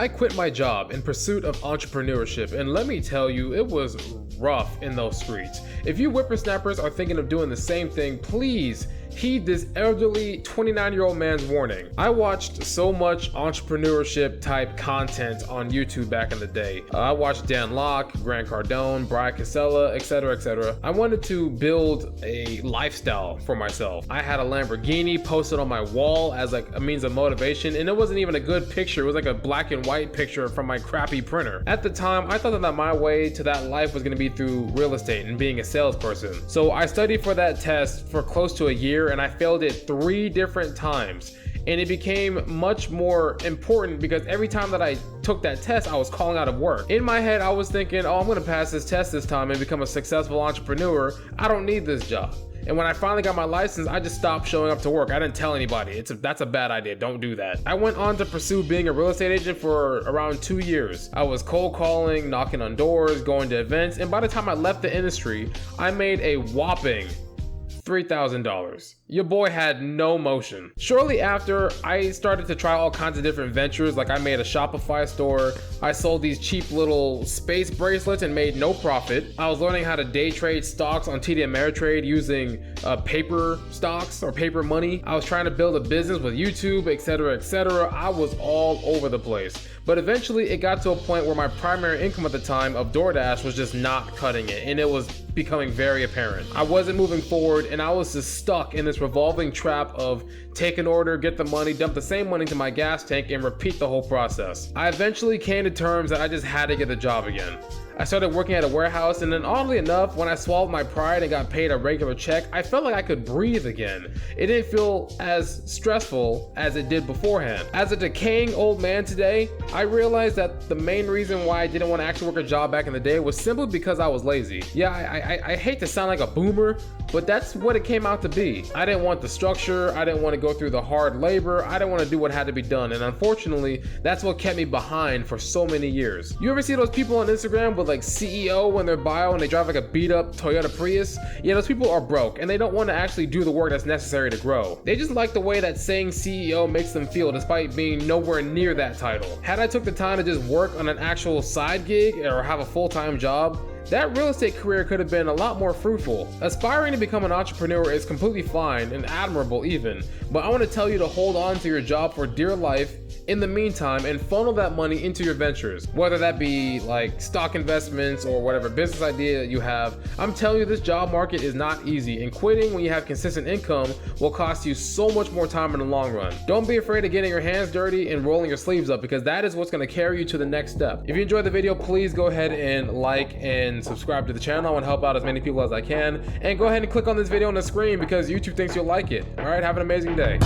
I quit my job in pursuit of entrepreneurship, and let me tell you, it was rough in those streets. If you whippersnappers are thinking of doing the same thing, please heed this elderly 29-year-old man's warning. I watched so much entrepreneurship type content on YouTube back in the day. I watched Dan Locke, Grant Cardone, Brian Casella, etc, etc. I wanted to build a lifestyle for myself. I had a Lamborghini posted on my wall as like a means of motivation, and it wasn't even a good picture. It was like a black and white picture from my crappy printer. At the time, I thought that my way to that life was going to be through real estate and being a salesperson. So I studied for that test for close to a year, and I failed it 3 different times. And it became much more important because every time that I took that test, I was calling out of work. In my head, I was thinking, oh, I'm gonna pass this test this time and become a successful entrepreneur. I don't need this job. And when I finally got my license, I just stopped showing up to work. I didn't tell anybody. That's a bad idea. Don't do that. I went on to pursue being a real estate agent for around 2 years. I was cold calling, knocking on doors, going to events, and by the time I left the industry, I made a whopping $3,000. Your boy had no motion. Shortly after, I started to try all kinds of different ventures. Like I made a Shopify store. I sold these cheap little space bracelets and made no profit. I was learning how to day trade stocks on TD Ameritrade using paper stocks or paper money. I was trying to build a business with YouTube, etc, etc. I was all over the place. But eventually it got to a point where my primary income at the time of DoorDash was just not cutting it, and it was becoming very apparent. I wasn't moving forward, and I was just stuck in this revolving trap of take an order, get the money, dump the same money to my gas tank, and repeat the whole process. I eventually came to terms that I just had to get a job again. I started working at a warehouse, and then oddly enough, when I swallowed my pride and got paid a regular check, I felt like I could breathe again. It didn't feel as stressful as it did beforehand. As a decaying old man today, I realized that the main reason why I didn't want to actually work a job back in the day was simply because I was lazy. Yeah, I hate to sound like a boomer, but that's what it came out to be. I didn't want the structure, I didn't want to go through the hard labor, I didn't want to do what had to be done, and unfortunately, that's what kept me behind for so many years. You ever see those people on Instagram with like CEO in their bio and they drive like a beat up Toyota Prius? Yeah, those people are broke and they don't want to actually do the work that's necessary to grow. They just like the way that saying CEO makes them feel despite being nowhere near that title. Had I took the time to just work on an actual side gig or have a full-time job, that real estate career could have been a lot more fruitful. Aspiring to become an entrepreneur is completely fine and admirable even, but I want to tell you to hold on to your job for dear life in the meantime and funnel that money into your ventures, whether that be like stock investments or whatever business idea that you have. I'm telling you, this job market is not easy, and quitting when you have consistent income will cost you so much more time in the long run. Don't be afraid of getting your hands dirty and rolling your sleeves up, because that is what's going to carry you to the next step. If you enjoyed the video, please go ahead and like and subscribe to the channel. I want to help out as many people as I can, and go ahead and click on this video on the screen because YouTube thinks you'll like it. All right, have an amazing day.